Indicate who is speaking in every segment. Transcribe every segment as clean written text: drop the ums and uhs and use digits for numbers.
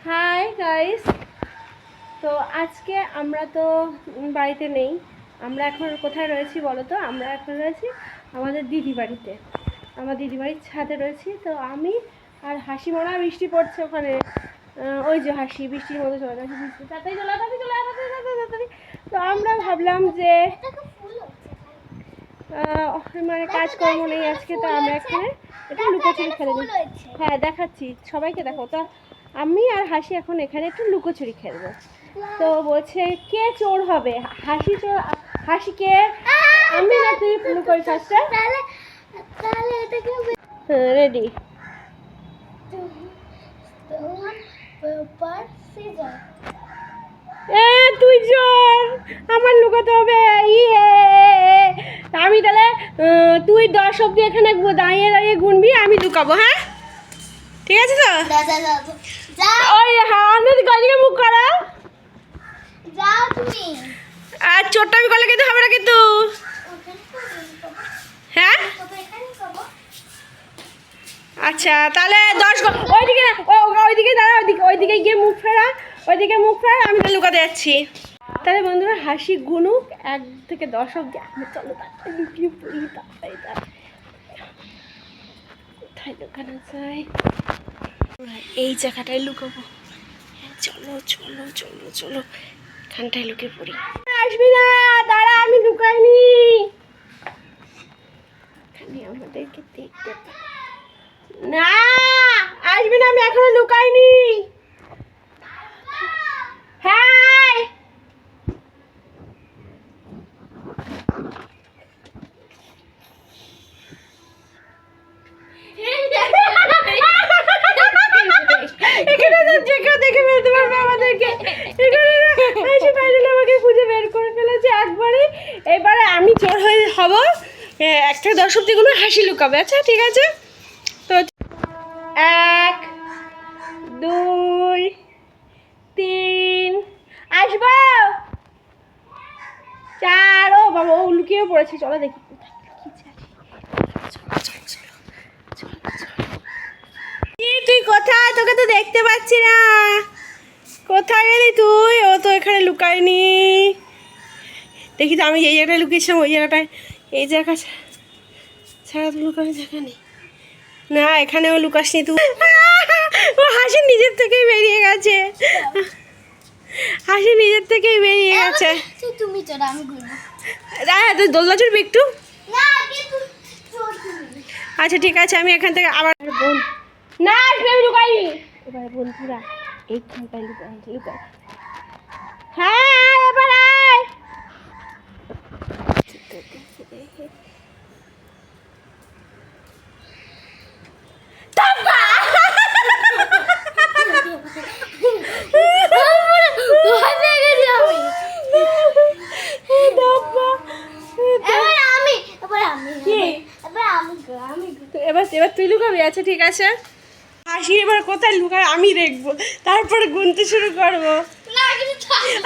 Speaker 1: Hi guys, তো আজকে আমরা তো বাড়িতে নেই। আমরা এখন কোথায় রয়েছি বলো তো? আমরা এখন রয়েছি আমাদের দিদি বাড়িতে। আমার দিদি বাড়ির ছাদে রয়েছি। তো আমি আর হাসি, মনে হয় বৃষ্টি পড়ছে ওখানে। ওই যে হাসি বৃষ্টির মধ্যে চলে গেছে। বৃষ্টি তাড়াতাড়ি চলে, তাড়াতাড়ি চলে, তাড়াতাড়ি। তো আমরা ভাবলাম যে মানে কাজকর্ম নেই আজকে, তো আমরা এখানে একটু লুকোচুরি খেলে নিই। হ্যাঁ দেখাচ্ছি, সবাইকে দেখো। তো আমি আর হাসি এখন এখানে একটু লুকোচুরি খেলবো। তো বলছে কে চোর হবে, হাসি চোর, হাসিকে আমি না তুই লুকোই ফার্স্টে। রেডি? তুই চোর, আমার লুকাতে হবে। আমি তাহলে তুই 10 অব্দি এখানে দাঁড়িয়ে দাঁড়িয়ে গুনবি, আমি লুকাবো। হ্যাঁ ঠিক আছে তো? ওই আমাদের গাড়িকে মুখ করা আর চোরটা আমি গলে খেতে হবে না কিন্তু। হ্যাঁ আচ্ছা, তাহলে 10 ওইদিকে না, ওইদিকে দাঁড়া, ওইদিকে গিয়ে মুখ ফেরা, ওইদিকে মুখ ফেরা, আমি তো লুকাতে যাচ্ছি। তাহলে বন্ধুরা হাসি গুনুক 1 থেকে 10 অব্দি। আমি চলো তাড়াতাড়ি লুকিয়ে পড়ি, তাড়াতাড়ি কোথায় লুকানো যায়? এই জায়গাটায় লুকাবো। চলো চলো চলো চলো, এখানটায় লুকিয়ে পড়ি। আসবি না, দাঁড়া, আমি লুকাইনি। এখানে আমাদেরকে দেখতে না, আসবি না, আমি এখনো লুকাইনি। হ্যাঁ দেখে ফেলতে পারবে আমাদেরকে। আমাকে খুঁজে বের করে ফেলেছে একবারে। এবারে আমি চোর হয়ে হব। 1 থেকে 10 অব্দি গুলো হাসি লুকাবে। আচ্ছা ঠিক আছে। তো 1 2 3 আসবো। 4, ও বাবা, ও লুকিয়ে পড়েছে। চলো দেখি তুই কোথায়, তোকে তো দেখতে পাচ্ছি না। কোথায় গেলি তুই? ও তো এখানে লুকায়নি। দেখি তো, আমি এই জায়গাটায় লুকিয়েছিলাম, ওই জায়গাটায়, এই জায়গা ছাড়া তো লুকানোর জায়গা নেই। না এখানেও লুকাসনি তুই। ও হাসি নিজের থেকেই বেরিয়ে গেছে। হাসি নিজের থেকেই বেরিয়ে গেছে।
Speaker 2: তুমি চলো, আমি ঘুরবো।
Speaker 1: তুই দোলনা চড়বি একটু? আচ্ছা ঠিক আছে, আমি এখান থেকে আবার না আসবে, আমি লুকাইনি। এবারে বন্ধুরা এইখানটায় লুকাই। হ্যাঁ এবার আয়। এবার তুই লুকাবি? আচ্ছা ঠিক আছে। হাসি এবার কোথায় লুকায় আমি দেখবো, তারপরে গুনতে শুরু করবো।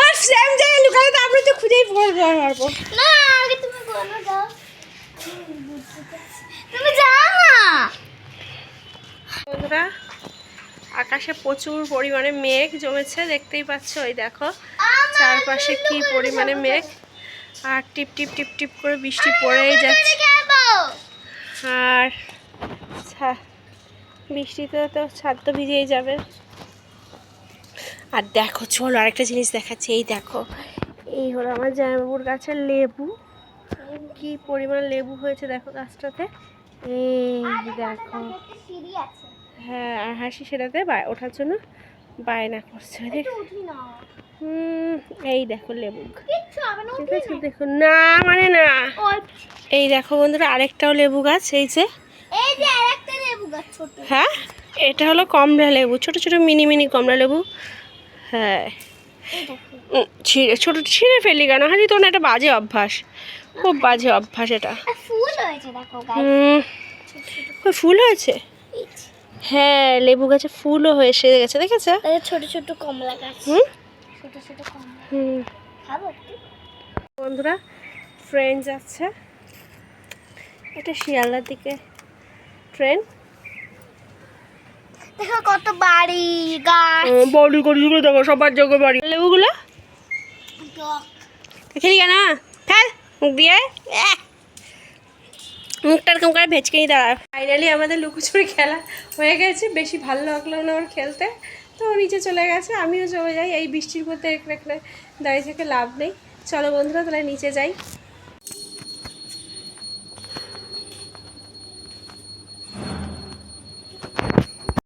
Speaker 1: আর সেম জায়গায় লুকালে তো আমরা তো খুঁজেই পারবো
Speaker 2: না। আগে তুমি গোনা দাও, তুমি যাও না।
Speaker 1: বন্ধুরা আকাশে প্রচুর পরিমাণে মেঘ জমেছে, দেখতেই পাচ্ছ। ওই দেখো চারপাশে কি পরিমাণে মেঘ, আর টিপ টিপ টিপ টিপ করে বৃষ্টি পড়েই যাচ্ছে। আর বৃষ্টিতে তো ছাদ তো ভিজেই যাবে। আর দেখো চলো আরেকটা জিনিস দেখাচ্ছি। এই দেখো, এই হলো আমার জামাইবাবুর গাছের লেবু। কি পরিমাণ লেবু হয়েছে দেখো গাছটাতে। এই দেখো। হ্যাঁ, আর হাসি সেটাতে ওঠার জন্য বায়না করছে। এই দেখো লেবু। ঠিক আছে, দেখো না মানে না। এই দেখো বন্ধুরা আরেকটাও লেবু গাছ। এই যে হ্যাঁ, এটা হলো কমলা লেবু, ছোট ছোট মিনি মিনি কমলা লেবু। হ্যাঁ ছোট ছিঁড়ে ফেলি কেন? হাজি তোর না, একটা বাজে অভ্যাস, খুব বাজে অভ্যাস এটা। ফুল হয়েছে? হ্যাঁ লেবু গাছে ফুলও হয়ে এসে গেছে, দেখেছো?
Speaker 2: ছোট ছোট কমলা গাছ। ছোট ছোট কমলা। খাবো
Speaker 1: বন্ধুরা ট্রেন যাচ্ছে, এটা শিয়ালদার দিকে ট্রেন।
Speaker 2: দেখো কত বাড়ি গাছ।
Speaker 1: বাড়ি করিগুলো দেখো সবার যোগ্য বাড়ি লেবুগুলো
Speaker 2: টক
Speaker 1: খেলি কেন ফেল মুখ দিয়ে মুখটা এরকম করে ভেচকে নিয়ে দাঁড়ায়। ফাইনালি আমাদের লুকোচুরি খেলা হয়ে গেছে, বেশি ভালো লাগলো না ওর খেলতে, তো ও নিচে চলে গেছে, আমিও চলে যাই। এই বৃষ্টির মধ্যে এখানে দাঁড়িয়ে থেকে লাভ নেই। চলো বন্ধুরা তাহলে নিচে যাই।